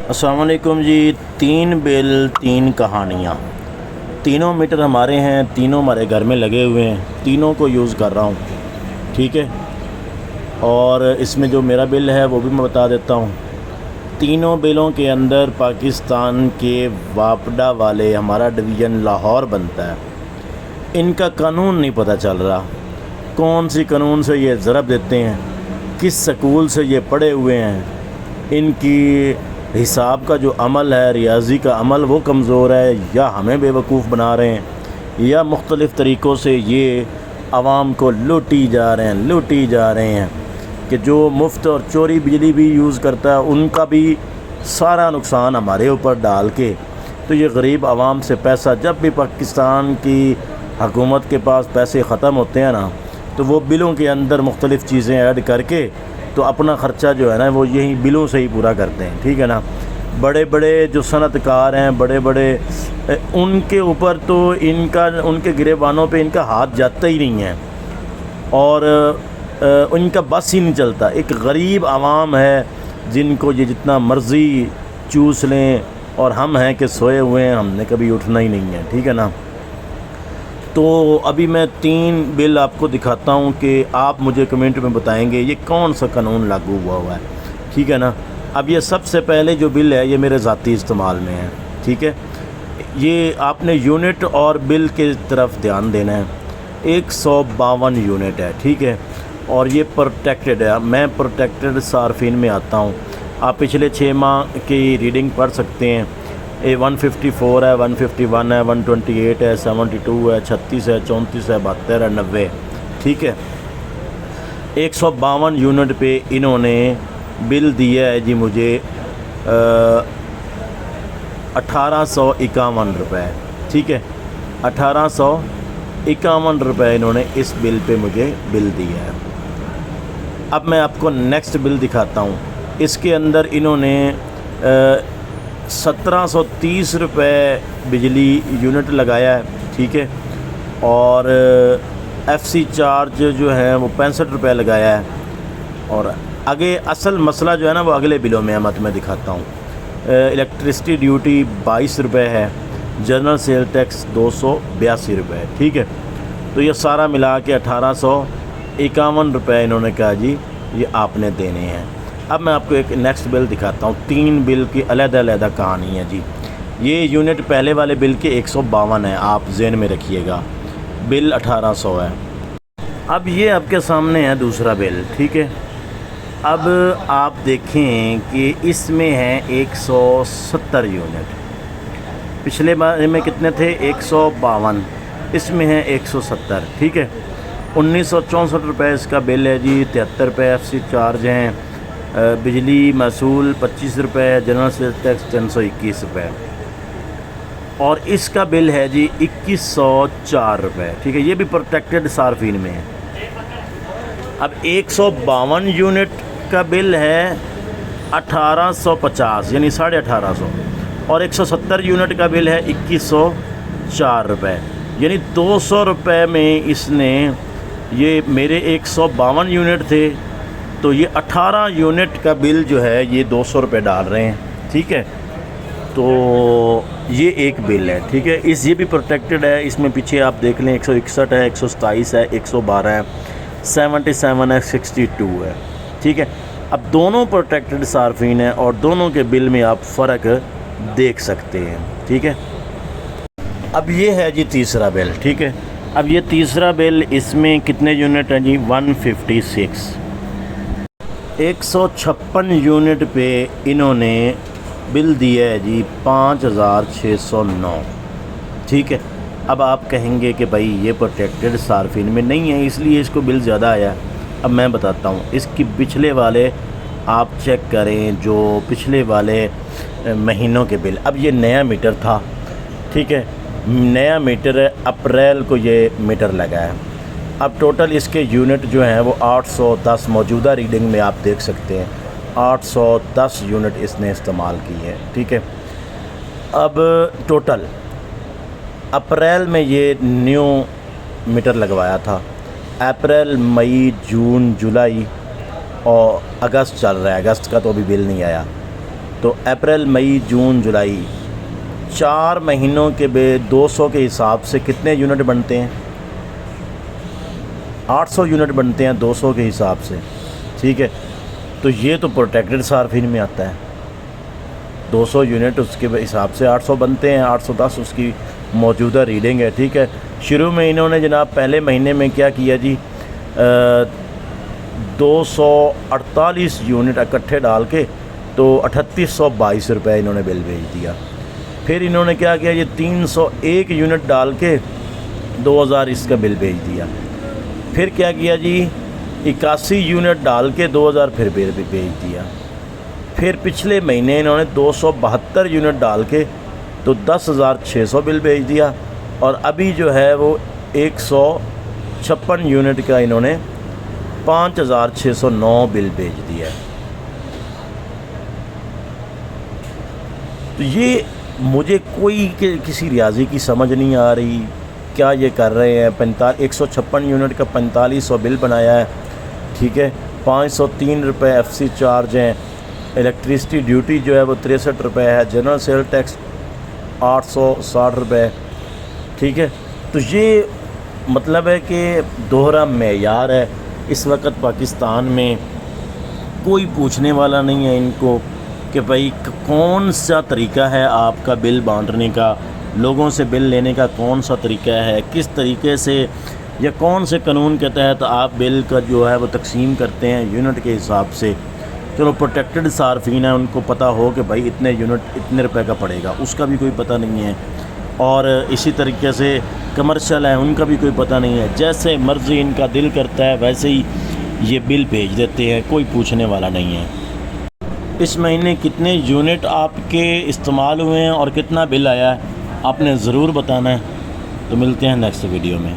अस्सलाम वालेकुम जी। 3 बिल 3 कहानियाँ। तीनों मीटर हमारे हैं, तीनों हमारे घर में लगे हुए हैं, तीनों को यूज़ कर रहा हूँ। ठीक है। और इसमें जो मेरा बिल है वो भी मैं बता देता हूँ। तीनों बिलों के अंदर पाकिस्तान के वापडा वाले हमारा डिवीज़न लाहौर बनता है। इनका कानून नहीं पता चल रहा, कौन सी कानून से ये ज़रब देते हैं, किस स्कूल से ये पढ़े हुए हैं, इनकी हिसाब का जो अमल है, रियाजी का अमल, वो कमज़ोर है या हमें बेवकूफ़ बना रहे हैं या मुख्तलिफ़ तरीक़ों से ये आवाम को लूटी जा रहे हैं कि जो मुफ्त और चोरी बिजली भी यूज़ करता है उनका भी सारा नुकसान हमारे ऊपर डाल के, तो ये गरीब आवाम से पैसा, जब भी पाकिस्तान की हुकूमत के पास पैसे ख़त्म होते हैं ना, तो वो बिलों के अंदर मुख्तलिफ़ चीज़ें ऐड करके तो अपना ख़र्चा जो है ना वो यही बिलों से ही पूरा करते हैं। ठीक है ना। बड़े बड़े जो सनतकार हैं, बड़े बड़े, उनके ऊपर तो उनके गिरेबानों पे इनका हाथ जाता ही नहीं है और उनका बस ही नहीं चलता। एक गरीब आवाम है जिनको ये जितना मर्ज़ी चूस लें और हम हैं कि सोए हुए हैं, हमने कभी उठना ही नहीं है। ठीक है ना। तो अभी मैं 3 बिल आपको दिखाता हूँ कि आप मुझे कमेंट में बताएंगे ये कौन सा कानून लागू हुआ है। ठीक है ना। अब ये सबसे पहले जो बिल है ये मेरे ज़ाती इस्तेमाल में है। ठीक है। ये आपने यूनिट और बिल के तरफ ध्यान देना है। 152 यूनिट है। ठीक है। और ये प्रोटेक्टेड है। मैं प्रोटेक्टेड सार्फिन में आता हूँ। आप पिछले 6 माह की रीडिंग पढ़ सकते हैं। 154 है, 151 है, 128 है, 72 है, 36 है, 34 है, 72 है, 90। ठीक है। 152 यूनिट पे इन्होंने बिल दिया है जी मुझे 1851 रुपये। ठीक है। 1851 रुपये इन्होंने इस बिल पे मुझे बिल दिया है। अब मैं आपको नेक्स्ट बिल दिखाता हूँ। इसके अंदर इन्होंने 1730 रुपये बिजली यूनिट लगाया है। ठीक है। और FC चार्ज जो है वो 65 रुपये लगाया है। और आगे असल मसला जो है ना वो अगले बिलों में है, मैं दिखाता हूँ। इलेक्ट्रिसिटी ड्यूटी 22 रुपये है, जनरल सेल टैक्स 282 रुपये। ठीक है। तो ये सारा मिला के 1851 रुपये इन्होंने कहा जी ये आपने देने हैं। अब मैं आपको एक नेक्स्ट बिल दिखाता हूँ। 3 बिल की अलग-अलग कहानी है जी। ये यूनिट पहले वाले बिल के 152 है, आप ज़हन में रखिएगा। बिल 1800 है। अब ये आपके सामने है दूसरा बिल। ठीक है। अब आप देखें कि इसमेमें है 170 यूनिट। पिछले बार में कितने थे? 152। इसमें है 170। ठीक है। 1964 रुपये इसका बिल है जी। 73 रुपये FC चार्ज हैं। बिजली महसूल 25 रुपये, जनरल सेल टैक्स 321 रुपये। और इसका बिल है जी 2104 रुपये। ठीक है। ये भी प्रोटेक्टेड सार्फिन में है। अब 152 यूनिट का बिल है 1850 यानी 1850 और 170 यूनिट का बिल है 2104 रुपये यानी 200 रुपये में इसने, ये मेरे 152 यूनिट थे तो ये 18 यूनिट का बिल जो है ये 200 रुपये डाल रहे हैं। ठीक है। तो ये एक बिल है। ठीक है। ये भी प्रोटेक्टेड है। इसमें पीछे आप देख लें 161 है, 127 है, 112 है, 77 है, 62 है। ठीक है। अब दोनों प्रोटेक्टेड सार्फिन है और दोनों के बिल में आप फ़र्क देख सकते हैं। ठीक है। अब ये है जी तीसरा बिल। ठीक है। अब ये तीसरा बिल, इसमें कितने यूनिट हैं जी? 156। 156 यूनिट पे इन्होंने बिल दिया है जी 5609। ठीक है। अब आप कहेंगे कि भाई ये प्रोटेक्टेड सार्फिन में नहीं है इसलिए इसको बिल ज़्यादा आया। अब मैं बताता हूँ। इसकी पिछले वाले आप चेक करें, जो पिछले वाले महीनों के बिल। अब ये नया मीटर था। ठीक है। नया मीटर है, अप्रैल को ये मीटर लगा है। अब टोटल इसके यूनिट जो हैं वो 810 मौजूदा रीडिंग में आप देख सकते हैं 810 यूनिट इसने इस्तेमाल की है। ठीक है। अब टोटल अप्रैल में ये न्यू मीटर लगवाया था। अप्रैल, मई, जून, जुलाई और अगस्त चल रहा है। अगस्त का तो अभी बिल नहीं आया। तो अप्रैल, मई, जून, जुलाई 4 महीनों के 200 के हिसाब से कितने यूनिट बनते हैं? 800 यूनिट बनते हैं 200 के हिसाब से, ठीक है। तो ये तो प्रोटेक्टेड सार्फिन में आता है। 200 यूनिट उसके हिसाब से 800 बनते हैं, 810 उसकी मौजूदा रीडिंग है, ठीक है। शुरू में इन्होंने जनाब पहले महीने में क्या किया जी, 248 यूनिट इकट्ठे डाल के तो 3822 रुपये इन्होंने बिल भेज दिया। फिर इन्होंने क्या किया, ये 301 यूनिट डाल के 2000 इसका बिल भेज दिया। फिर क्या किया जी, 81 यूनिट डाल के 2000 फिर बिल भेज दिया। फिर पिछले महीने इन्होंने 272 यूनिट डाल के तो 10,600 बिल भेज दिया। और अभी जो है वो 156 यूनिट का इन्होंने 5,609 बिल भेज दिया। तो ये मुझे कोई किसी रियाजी की समझ नहीं आ रही, क्या ये कर रहे हैं। 156 यूनिट का 4500 बिल बनाया है, ठीक है। 503 रुपये FC चार्ज हैं। इलेक्ट्रिसिटी ड्यूटी जो है वो 63 रुपये है। जनरल सेल टैक्स 860 रुपये, ठीक है। तो ये मतलब है कि दोहरा मेयार है। इस वक्त पाकिस्तान में कोई पूछने वाला नहीं है इनको कि भाई कौन सा तरीका है आपका बिल बांटने का, लोगों से बिल लेने का कौन सा तरीका है, किस तरीके से या कौन से कानून के तहत आप बिल का जो है वो तकसीम करते हैं यूनिट के हिसाब से। चलो प्रोटेक्टेड सार्फिन है, उनको पता हो कि भाई इतने यूनिट इतने रुपए का पड़ेगा, उसका भी कोई पता नहीं है। और इसी तरीके से कमर्शियल है, उनका भी कोई पता नहीं है। जैसे मर्ज़ी इनका दिल करता है वैसे ही ये बिल भेज देते हैं, कोई पूछने वाला नहीं है। इस महीने कितने यूनिट आपके इस्तेमाल हुए हैं और कितना बिल आया है आपने ज़रूर बताना है। तो मिलते हैं नेक्स्ट वीडियो में।